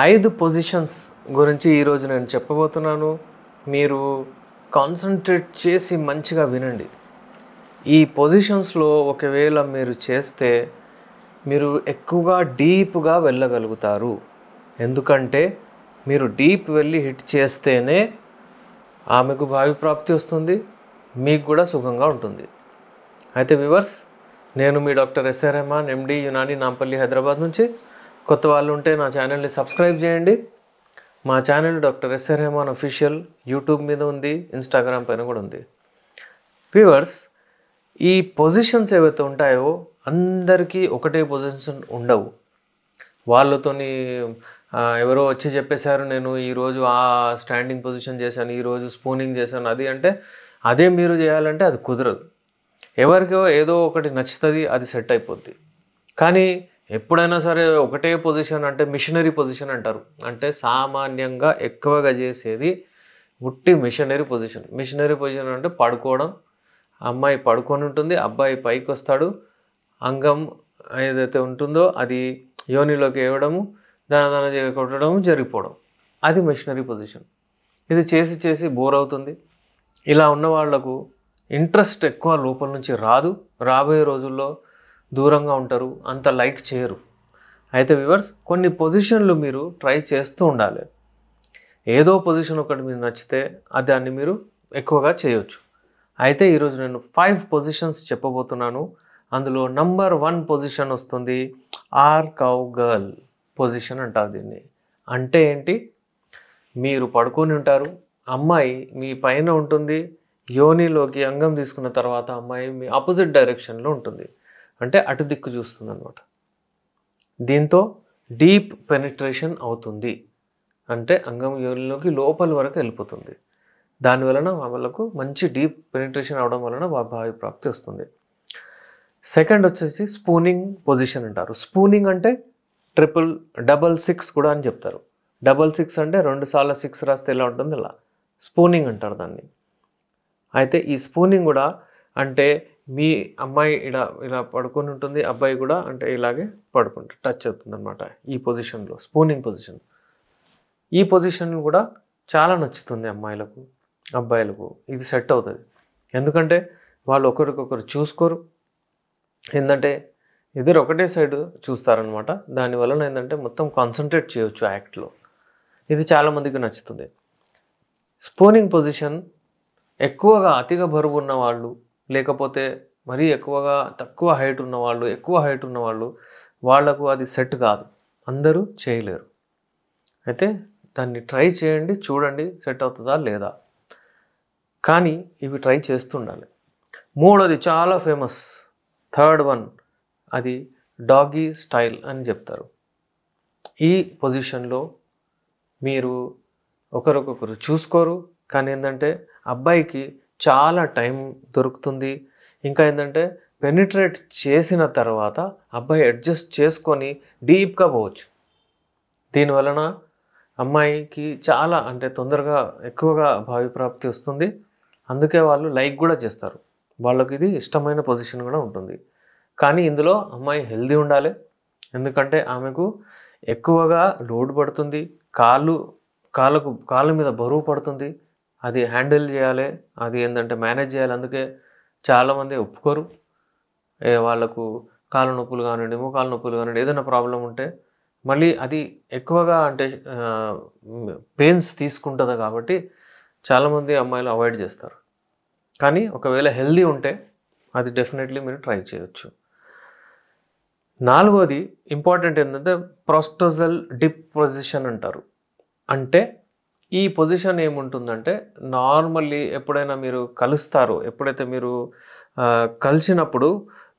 5 positions గురించి ఈరోజు నేను చెప్పబోతున్నాను. మీరు కాన్సంట్రేట్ చేసి మంచిగా వినండి. ఈ పొజిషన్స్లో ఒకవేళ మీరు చేస్తే మీరు ఎక్కువగా డీప్గా వెళ్ళగలుగుతారు. ఎందుకంటే మీరు డీప్ వెళ్ళి హిట్ చేస్తేనే ఆమెకు భావి ప్రాప్తి వస్తుంది, మీకు కూడా సుఖంగా ఉంటుంది. అయితే వ్యూవర్స్, నేను మీ doctor SR Rehman, MD, Unani, Nampally, Hyderabad నుంచి. కొత్త వాళ్ళు ఉంటే నా ఛానల్ని సబ్స్క్రైబ్ చేయండి. మా channel doctor SR Rehman official YouTube మీద ఉంది, ఇన్స్టాగ్రామ్ పైన కూడా ఉంది. వ్యూవర్స్, ఈ పొజిషన్స్ ఏవైతే ఉంటాయో అందరికీ ఒకటే పొజిషన్ ఉండవు. వాళ్ళతోని ఎవరో వచ్చి చెప్పేశారు, నేను ఈరోజు ఆ స్టాండింగ్ పొజిషన్ చేశాను, ఈరోజు స్పూనింగ్ చేశాను, అది అంటే అదే మీరు చేయాలంటే అది కుదరదు. ఎవరికో ఏదో ఒకటి నచ్చుతుంది, అది సెట్ అయిపోద్ది. కానీ ఎప్పుడైనా సరే ఒకటే పొజిషన్ అంటే మిషనరీ పొజిషన్ అంటారు. అంటే సామాన్యంగా ఎక్కువగా చేసేది ఉట్టి మిషనరీ పొజిషన్. మిషనరీ పొజిషన్ అంటే పడుకోవడం, అమ్మాయి పడుకొని ఉంటుంది, అబ్బాయి పైకి వస్తాడు, అంగం ఏదైతే ఉంటుందో అది యోనిలోకి వేయడము, దాన కొట్టడము, జరిగిపోవడం, అది మిషనరీ పొజిషన్. ఇది చేసి చేసి బోర్ అవుతుంది. ఇలా ఉన్న వాళ్లకు ఇంట్రెస్ట్ ఎక్కువ లోపల నుంచి రాదు. రాబోయే రోజుల్లో దూరంగా ఉంటారు, అంత లైక్ చేయరు. అయితే వ్యూవర్స్, కొన్ని పొజిషన్లు మీరు ట్రై చేస్తూ ఉండాలి. ఏదో పొజిషన్ ఒకటి మీకు నచ్చితే దాన్ని మీరు ఎక్కువగా చేయొచ్చు. అయితే ఈరోజు నేను 5 పొజిషన్స్ చెప్పబోతున్నాను. అందులో నంబర్ 1 పొజిషన్ వస్తుంది, ఆర్ కౌ గర్ల్ పొజిషన్ అంటారు దీన్ని. అంటే ఏంటి? మీరు పడుకొని ఉంటారు, అమ్మాయి మీ పైన ఉంటుంది, యోనిలోకి అంగం తీసుకున్న తర్వాత అమ్మాయి మీ ఆపోజిట్ డైరెక్షన్లో ఉంటుంది, అంటే అటు దిక్కు చూస్తుంది అన్నమాట. దీంతో డీప్ పెనిట్రేషన్ అవుతుంది, అంటే అంగం యోనిలోకి లోపల వరకు వెళ్ళిపోతుంది. దానివలన వాళ్ళకు మంచి డీప్ పెనిట్రేషన్ అవడం వలన భావి ప్రాప్తి వస్తుంది. సెకండ్ వచ్చేసి స్పూనింగ్ పొజిషన్ అంటారు. స్పూనింగ్ అంటే డబల్ 6 కూడా అని చెప్తారు. డబల్ 6 అంటే 2 సార్లు 6 రాస్తే ఎలా ఉంటుంది, ఇలా స్పూనింగ్ అంటారు దాన్ని. అయితే ఈ స్పూనింగ్ కూడా అంటే మీ అమ్మాయి ఇలా ఇలా పడుకొని ఉంటుంది, అబ్బాయి కూడా అంటే ఇలాగే పడుకుంటారు, టచ్ అవుతుంది అనమాట. ఈ పొజిషన్లో స్పూనింగ్ పొజిషన్. ఈ పొజిషన్ కూడా చాలా నచ్చుతుంది అమ్మాయిలకు, అబ్బాయిలకు. ఇది సెట్ అవుతుంది. ఎందుకంటే వాళ్ళు ఒకరికొకరు చూసుకోరు. ఏంటంటే ఇద్దరు ఒకటే సైడ్ చూస్తారనమాట. దానివలన ఏంటంటే మొత్తం కాన్సన్ట్రేట్ చేయొచ్చు యాక్ట్లో. ఇది చాలామందికి నచ్చుతుంది. స్పూనింగ్ పొజిషన్ ఎక్కువగా అతిగా బరువు ఉన్నవాళ్ళు, లేకపోతే మరీ ఎక్కువగా తక్కువ హైట్ ఉన్నవాళ్ళు, ఎక్కువ హైట్ ఉన్నవాళ్ళు, వాళ్లకు అది సెట్ కాదు. అందరూ చేయలేరు. అయితే దాన్ని ట్రై చేయండి, చూడండి సెట్ అవుతుందా లేదా. కానీ ఇవి ట్రై చేస్తుండాలి. మూడోది చాలా ఫేమస్, థర్డ్ వన్, అది డాగీ స్టైల్ అని చెప్తారు. ఈ పొజిషన్లో మీరు ఒకరికొకరు చూసుకోరు. కానీ ఏంటంటే అబ్బాయికి చాలా టైం దొరుకుతుంది. ఇంకా ఏంటంటే పెనిట్రేట్ చేసిన తర్వాత అబ్బాయి అడ్జస్ట్ చేసుకొని డీప్గా పోవచ్చు. దీనివలన అమ్మాయికి చాలా అంటే తొందరగా ఎక్కువగా భావి ప్రాప్తి వస్తుంది. అందుకే వాళ్ళు లైక్ కూడా చేస్తారు. వాళ్ళకి ఇది ఇష్టమైన పొజిషన్ కూడా ఉంటుంది. కానీ ఇందులో అమ్మాయి హెల్దీ ఉండాలి. ఎందుకంటే ఆమెకు ఎక్కువగా లోడ్ పడుతుంది, కాళ్ళ మీద బరువు పడుతుంది. అది హ్యాండిల్ చేయాలి, అది ఏంటంటే మేనేజ్ చేయాలి. అందుకే చాలామంది ఒప్పుకోరు. వాళ్ళకు కాళ్ళ నొప్పులు కానివ్వండి, మోకాళ్ళ నొప్పులు కానివ్వండి, ఏదైనా ప్రాబ్లం ఉంటే మళ్ళీ అది ఎక్కువగా అంటే పెయిన్స్ తీసుకుంటుంది. కాబట్టి చాలామంది అమ్మాయిలు అవాయిడ్ చేస్తారు. కానీ ఒకవేళ హెల్దీ ఉంటే అది డెఫినెట్లీ మీరు ట్రై చేయొచ్చు. నాలుగోది ఇంపార్టెంట్ ఏంటంటే ప్రోస్టోజల్ డిప్ పొజిషన్ అంటారు. అంటే ఈ పొజిషన్ ఏముంటుందంటే, నార్మల్లీ ఎప్పుడైనా మీరు కలుస్తారో, ఎప్పుడైతే మీరు కలిసినప్పుడు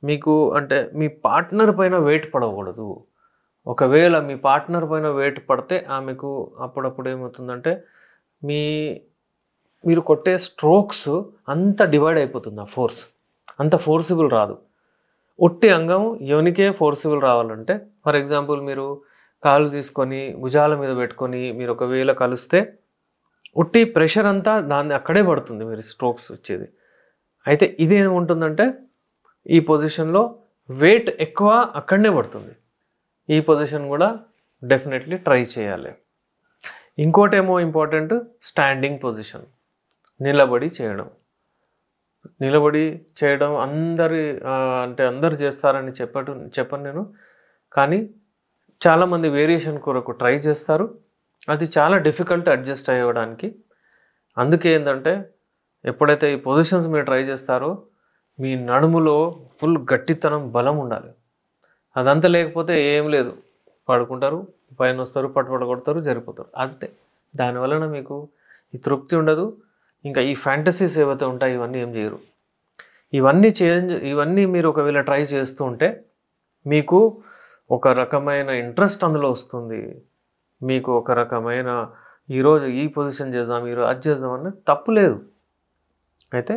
మీకు అంటే మీ పార్ట్నర్ పైన వెయిట్ పడకూడదు. ఒకవేళ మీ పార్ట్నర్ పైన వెయిట్ పడితే ఆమెకు అప్పుడప్పుడు ఏమవుతుందంటే మీరు కొట్టే స్ట్రోక్స్ అంత డివైడ్ అయిపోతుంది. ఆ ఫోర్స్ అంత ఫోర్సిబుల్ రాదు. ఒట్టి అంగం యోనికే ఫోర్సిబుల్ రావాలంటే, ఫర్ ఎగ్జాంపుల్ మీరు కాలు తీసుకొని భుజాల మీద పెట్టుకొని మీరు ఒకవేళ కలిస్తే ఉట్టి ప్రెషర్ అంతా దాన్ని అక్కడే పడుతుంది, మీరు స్ట్రోక్స్ వచ్చేది. అయితే ఇది ఏముంటుందంటే ఈ పొజిషన్లో వెయిట్ ఎక్కువ అక్కడనే పడుతుంది. ఈ పొజిషన్ కూడా డెఫినెట్లీ ట్రై చేయాలి. ఇంకోటేమో ఇంపార్టెంట్, స్టాండింగ్ పొజిషన్, నిలబడి చేయడం. నిలబడి చేయడం అంటే అందరు చేస్తారని చెప్పను నేను, కానీ చాలామంది వేరియేషన్ కొరకు ట్రై చేస్తారు. అది చాలా డిఫికల్ట్ అడ్జస్ట్ అయ్యడానికి. అందుకే ఏంటంటే ఎప్పుడైతే ఈ పొజిషన్స్ మీరు ట్రై చేస్తారో మీ నడుములో ఫుల్ గట్టితనం, బలం ఉండాలి. అదంతా లేకపోతే ఏం లేదు, పడుకుంటారు, పైన వస్తారు, పట్టుపడ కొడతారు, జరిపోతారు, అంతే. దానివలన మీకు ఈ తృప్తి ఉండదు. ఇంకా ఈ ఫ్యాంటసీస్ ఏవైతే ఉంటాయి ఇవన్నీ ఏం చేయరు. ఇవన్నీ మీరు ఒకవేళ ట్రై చేస్తూ ఉంటే మీకు ఒక రకమైన ఇంట్రెస్ట్ అందులో వస్తుంది. మీకు ఒక రకమైన ఈరోజు ఈ పొజిషన్ చేద్దాం, ఈరోజు అది చేద్దాం అన్న తప్పు లేదు. అయితే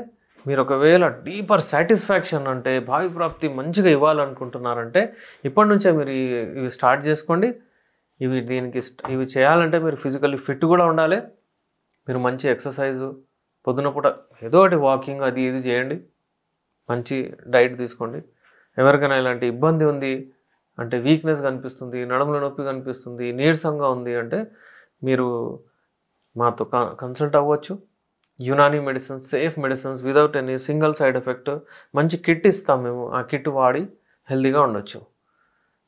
మీరు ఒకవేళ డీపర్ సాటిస్ఫాక్షన్ అంటే భావి ప్రాప్తి మంచిగా ఇవ్వాలనుకుంటున్నారంటే ఇప్పటి నుంచే మీరు ఇవి స్టార్ట్ చేసుకోండి. ఇవి చేయాలంటే మీరు ఫిజికల్లీ ఫిట్ కూడా ఉండాలి. మీరు మంచి ఎక్సర్సైజు, పొద్దున పూట ఏదో ఒకటి వాకింగ్ అది ఇది చేయండి, మంచి డైట్ తీసుకోండి. ఎవరికైనా ఇలాంటి ఇబ్బంది ఉంది అంటే, వీక్నెస్ కనిపిస్తుంది, నడుముల నొప్పి కనిపిస్తుంది, నీరసంగా ఉంది అంటే మీరు మాతో కన్సల్ట్ అవ్వచ్చు. Unani medicines, safe medicines, without any single side effect మంచి కిట్ ఇస్తాం మేము. ఆ కిట్ వాడి హెల్తీగా ఉండొచ్చు.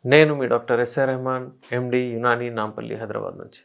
నేను మీ డాక్టర్ ఎస్ఆర్ రెహమాన్, ఎండి, యునానీ, నాంపల్లి, హైదరాబాద్ నుంచి.